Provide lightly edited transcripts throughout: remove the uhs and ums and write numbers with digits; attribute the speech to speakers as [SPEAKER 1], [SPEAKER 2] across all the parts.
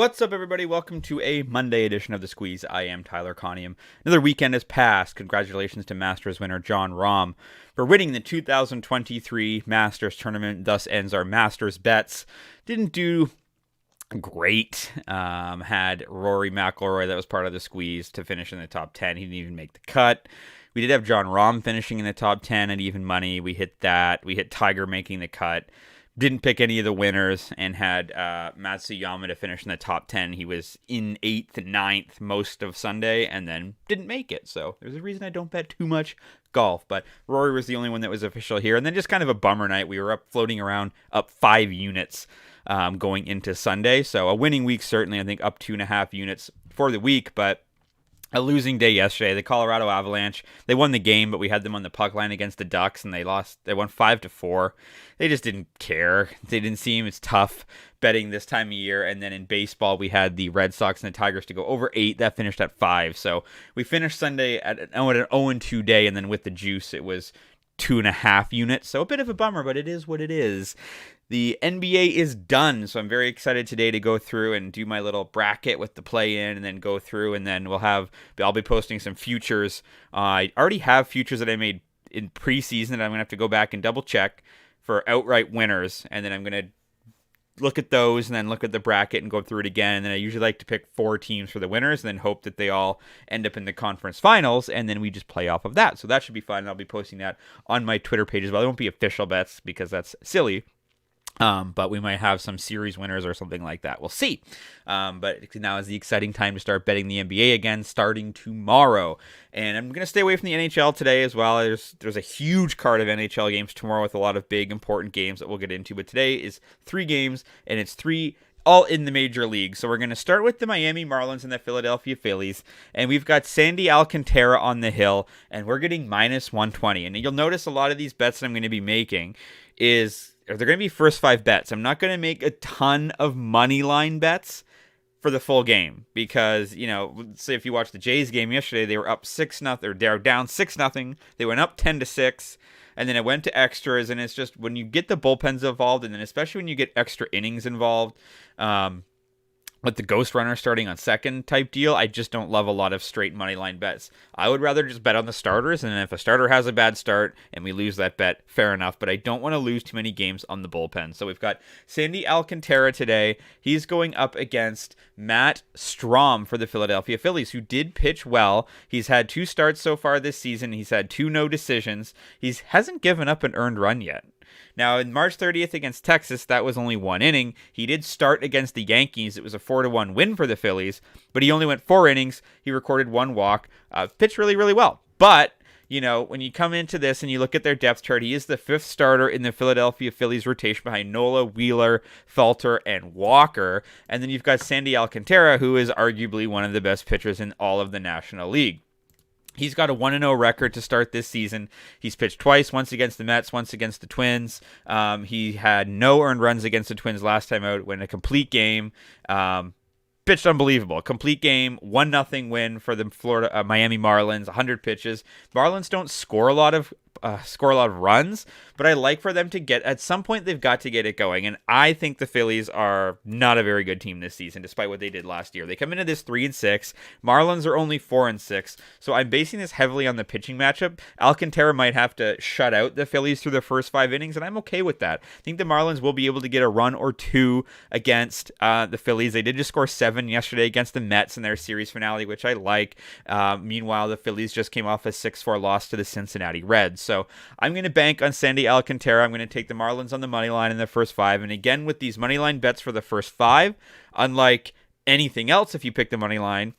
[SPEAKER 1] What's up, everybody? Welcome to a Monday edition of The Squeeze. I am Tyler Conium. Another weekend has passed. Congratulations to Masters winner Jon Rahm for winning the 2023 Masters tournament. Thus ends our Masters bets. Didn't do great. Had Rory McIlroy, that was part of the squeeze, to finish in the top 10. He didn't even make the cut. We did have Jon Rahm finishing in the top 10 at even money. We hit that. We hit Tiger making the cut. Didn't pick any of the winners and had Matsuyama to finish in the top 10. He was in 8th and 9th most of Sunday and then didn't make it. So there's a reason I don't bet too much golf. But Rory was the only one that was official here. And then just kind of a bummer night. We were floating around up 5 units going into Sunday. So a winning week, certainly. I think up 2.5 units for the week. But a losing day yesterday. The Colorado Avalanche, they won the game, but we had them on the puck line against the Ducks, and they lost. They won 5-4. They just didn't care. They didn't seem it's tough betting this time of year. And then in baseball, we had the Red Sox and the Tigers to go over 8. That finished at 5. So we finished Sunday at an 0-2 day, and then with the juice, it was 2.5 units. So a bit of a bummer, but it is what it is. The NBA is done, so I'm very excited today to go through and do my little bracket with the play-in and then go through, and then I'll be posting some futures. I already have futures that I made in preseason that I'm going to have to go back and double-check for outright winners, and then I'm going to look at those and then look at the bracket and go through it again. And then I usually like to pick 4 teams for the winners and then hope that they all end up in the conference finals, and then we just play off of that. So that should be fun, and I'll be posting that on my Twitter page as well. It won't be official bets because that's silly. But we might have some series winners or something like that. We'll see. But now is the exciting time to start betting the NBA again, starting tomorrow. And I'm going to stay away from the NHL today as well. There's a huge card of NHL games tomorrow with a lot of big, important games that we'll get into. But today is 3 games, and it's 3 all in the major leagues. So we're going to start with the Miami Marlins and the Philadelphia Phillies. And we've got Sandy Alcantara on the hill, and we're getting minus 120. And you'll notice a lot of these bets that I'm going to be making they're going to be first 5 bets. I'm not going to make a ton of money line bets for the full game because, say if you watch the Jays game yesterday, they were up 6-0, or they're down 6-0. They went up 10-6, and then it went to extras. And it's just when you get the bullpens involved, and then especially when you get extra innings involved, with the ghost runner starting on second type deal, I just don't love a lot of straight money line bets. I would rather just bet on the starters, and if a starter has a bad start and we lose that bet, fair enough, but I don't want to lose too many games on the bullpen. So we've got Sandy Alcantara today. He's going up against Matt Strahm for the Philadelphia Phillies, who did pitch well. He's had 2 starts so far this season. He's had 2 no decisions. He hasn't given up an earned run yet. Now, in March 30th against Texas, that was only 1 inning. He did start against the Yankees. It was a 4-1 win for the Phillies, but he only went 4 innings. He recorded 1 walk. Pitched really, really well. But, when you come into this and you look at their depth chart, he is the 5th starter in the Philadelphia Phillies rotation behind Nola, Wheeler, Felter, and Walker. And then you've got Sandy Alcantara, who is arguably one of the best pitchers in all of the National League. He's got a 1-0 record to start this season. He's pitched twice, once against the Mets, once against the Twins. He had no earned runs against the Twins last time out, went a complete game. Pitched unbelievable. Complete game, 1-0 win for the Miami Marlins, 100 pitches. Marlins don't score a lot of runs, but I like for them to at some point they've got to get it going. And I think the Phillies are not a very good team this season, despite what they did last year. They come into this 3-6. Marlins are only 4-6. So I'm basing this heavily on the pitching matchup. Alcantara might have to shut out the Phillies through the first 5 innings, and I'm okay with that. I think the Marlins will be able to get a run or 2 against the Phillies. They did just score 7 yesterday against the Mets in their series finale, which I like. Meanwhile, the Phillies just came off a 6-4 loss to the Cincinnati Reds. So I'm going to bank on Sandy Alcantara. I'm going to take the Marlins on the money line in the first 5. And again, with these money line bets for the first 5, unlike anything else, if you pick the money line,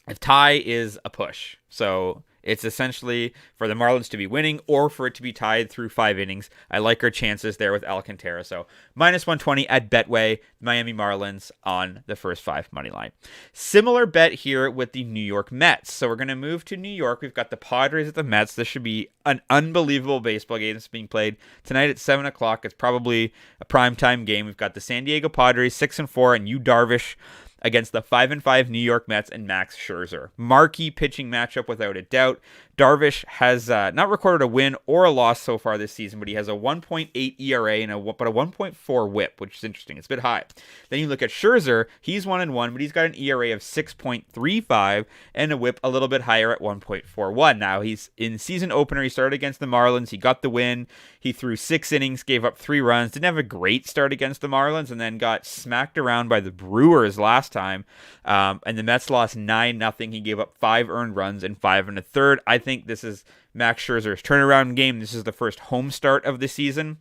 [SPEAKER 1] a tie is a push. So it's essentially for the Marlins to be winning or for it to be tied through 5 innings. I like our chances there with Alcantara. So minus 120 at Betway, Miami Marlins on the first 5 money line. Similar bet here with the New York Mets. So we're going to move to New York. We've got the Padres at the Mets. This should be an unbelievable baseball game. This is being played tonight at 7 o'clock. It's probably a primetime game. We've got the San Diego Padres 6-4 and Yu Darvish against the 5-5 New York Mets and Max Scherzer. Marquee pitching matchup without a doubt. Darvish has not recorded a win or a loss so far this season, but he has a 1.8 ERA and a 1.4 WHIP, which is interesting. It's a bit high. Then you look at Scherzer. He's 1-1, but he's got an ERA of 6.35 and a WHIP a little bit higher at 1.41. Now, he's in season opener. He started against the Marlins. He got the win. He threw 6 innings, gave up 3 runs. Didn't have a great start against the Marlins, and then got smacked around by the Brewers last time. And the Mets lost 9-0. He gave up 5 earned runs and 5 1/3. I think this is Max Scherzer's turnaround game. This is the first home start of the season.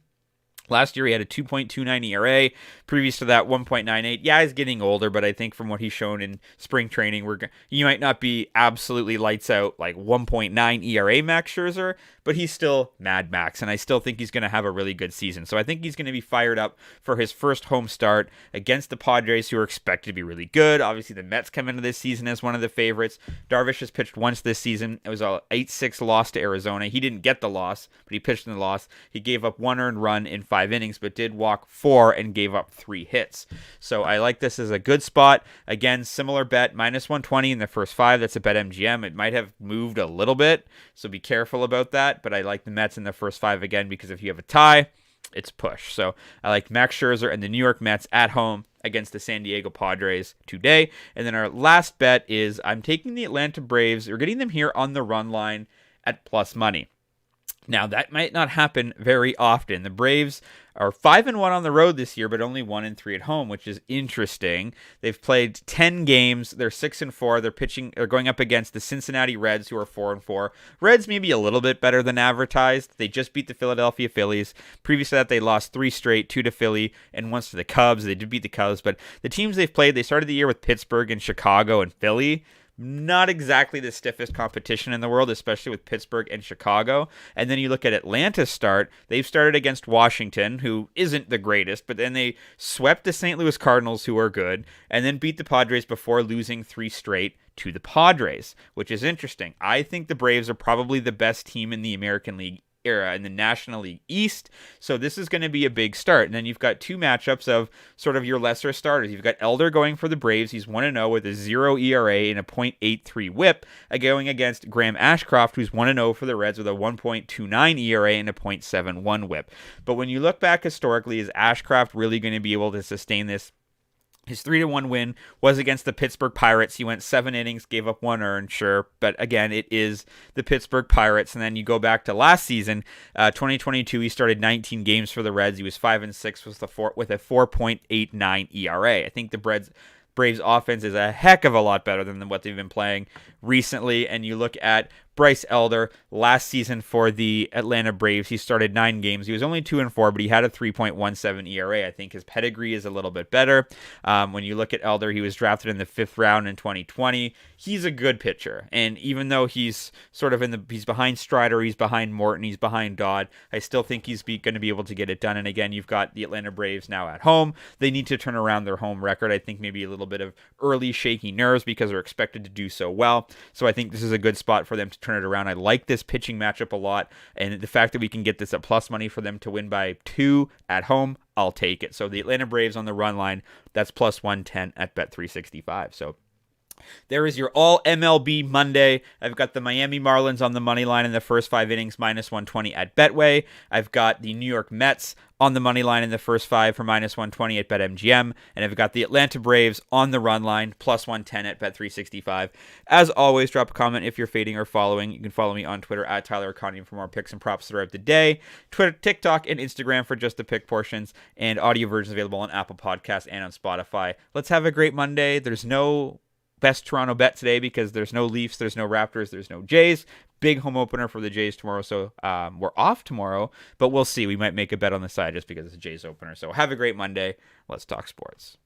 [SPEAKER 1] Last year, he had a 2.29 ERA. Previous to that, 1.98. Yeah, he's getting older, but I think from what he's shown in spring training, he might not be absolutely lights out like 1.9 ERA Max Scherzer, but he's still Mad Max, and I still think he's going to have a really good season. So I think he's going to be fired up for his first home start against the Padres, who are expected to be really good. Obviously, the Mets come into this season as one of the favorites. Darvish has pitched once this season. It was an 8-6 loss to Arizona. He didn't get the loss, but he pitched in the loss. He gave up 1 earned run in 5 innings, but did walk 4 and gave up 3 hits. So I like this as a good spot. Again, similar bet, -120 in the first 5. That's a bet MGM. It might have moved a little bit, so be careful about that. But I like the Mets in the first 5 again, because if you have a tie, it's push. So I like Max Scherzer and the New York Mets at home against the San Diego Padres today. And then our last bet is I'm taking the Atlanta Braves. We're getting them here on the run line at plus money. Now, that might not happen very often. The Braves are 5-1 on the road this year, but only 1-3 at home, which is interesting. They've played 10 games. They're 6-4. They're going up against the Cincinnati Reds, who are 4-4. Reds maybe a little bit better than advertised. They just beat the Philadelphia Phillies. Previous to that, they lost 3 straight, 2 to Philly and once to the Cubs. They did beat the Cubs, but the teams they've played, they started the year with Pittsburgh and Chicago and Philly. Not exactly the stiffest competition in the world, especially with Pittsburgh and Chicago. And then you look at Atlanta's start. They've started against Washington, who isn't the greatest, but then they swept the St. Louis Cardinals, who are good, and then beat the Padres before losing 3 straight to the Padres, which is interesting. I think the Braves are probably the best team in the American League era in the National League East, so this is going to be a big start. And then you've got 2 matchups of sort of your lesser starters. You've got Elder going for the Braves. He's 1-0 with a 0 ERA and a .83 WHIP, going against Graham Ashcroft, who's 1-0 for the Reds with a 1.29 ERA and a .71 WHIP. But when you look back historically, is Ashcroft really going to be able to sustain this? His 3-1 win was against the Pittsburgh Pirates. He went 7 innings, gave up 1 earned, sure. But again, it is the Pittsburgh Pirates. And then you go back to last season, 2022, he started 19 games for the Reds. He was 5-6 with a 4.89 ERA. I think the Braves offense is a heck of a lot better than what they've been playing recently. And you look at Bryce Elder last season for the Atlanta Braves. He started 9 games. He was only 2-4, but he had a 3.17 ERA. I think his pedigree is a little bit better. When you look at Elder, he was drafted in the 5th round in 2020. He's a good pitcher. And even though he's sort of he's behind Strider, he's behind Morton, he's behind Dodd, I still think he's going to be able to get it done. And again, you've got the Atlanta Braves now at home. They need to turn around their home record. I think maybe a little bit of early shaky nerves because they're expected to do so well. So I think this is a good spot for them to turn it around. I like this pitching matchup a lot, and the fact that we can get this at plus money for them to win by 2 at home, I'll take it. So the Atlanta Braves on the run line, that's plus 110 at Bet365. So there is your all MLB Monday. I've got the Miami Marlins on the money line in the first 5 innings, -120 at Betway. I've got the New York Mets on the money line in the first 5 for -120 at BetMGM. And I've got the Atlanta Braves on the run line, plus 110 at Bet365. As always, drop a comment if you're fading or following. You can follow me on Twitter at Tyler Connium for more picks and props throughout the day. Twitter, TikTok, and Instagram for just the pick portions. And audio versions available on Apple Podcasts and on Spotify. Let's have a great Monday. There's no best Toronto bet today because there's no Leafs, there's no Raptors, there's no Jays. Big home opener for the Jays tomorrow, so we're off tomorrow, but we'll see. We might make a bet on the side just because it's a Jays opener. So have a great Monday. Let's talk sports.